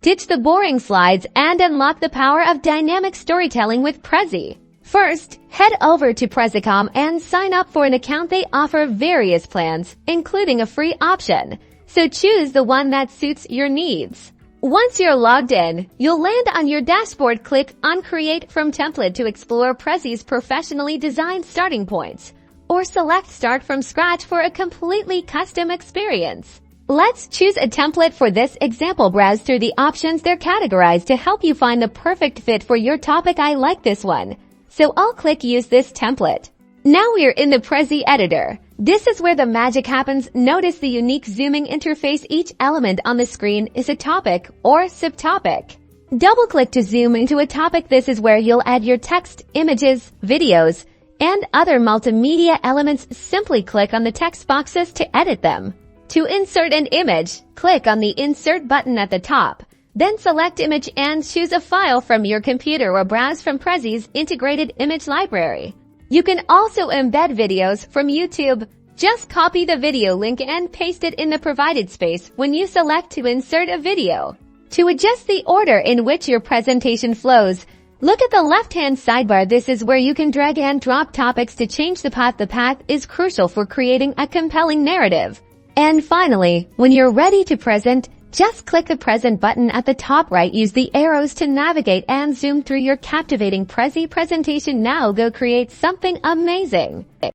ditch the boring slides, and unlock the power of dynamic storytelling with Prezi. First, head over to Prezi.com and sign up for an account. They offer various plans, including a free option, so choose the one that suits your needs. Once you're logged in, you'll land on your dashboard. Click on Create from Template to explore Prezi's professionally designed starting points, or select Start from Scratch for a completely custom experience. Let's choose a template for this example. Browse through the options. They're categorized to help you find the perfect fit for your topic. I like this one, so I'll click Use this template. Now we're in the Prezi Editor. This is where the magic happens. Notice the unique zooming interface. Each element on the screen is a topic or subtopic. Double-click to zoom into a topic. This is where you'll add your text, images, videos, and other multimedia elements. Simply click on the text boxes to edit them. To insert an image, click on the Insert button at the top. Then select Image and choose a file from your computer or browse from Prezi's integrated image library. You can also embed videos from YouTube. Just copy the video link and paste it in the provided space when you select to insert a video. To adjust the order in which your presentation flows, look at the left-hand sidebar. This is where you can drag and drop topics to change the path. The path is crucial for creating a compelling narrative. And finally, when you're ready to present, just click the Present button at the top right. Use the arrows to navigate and zoom through your captivating Prezi presentation. Now go create something amazing.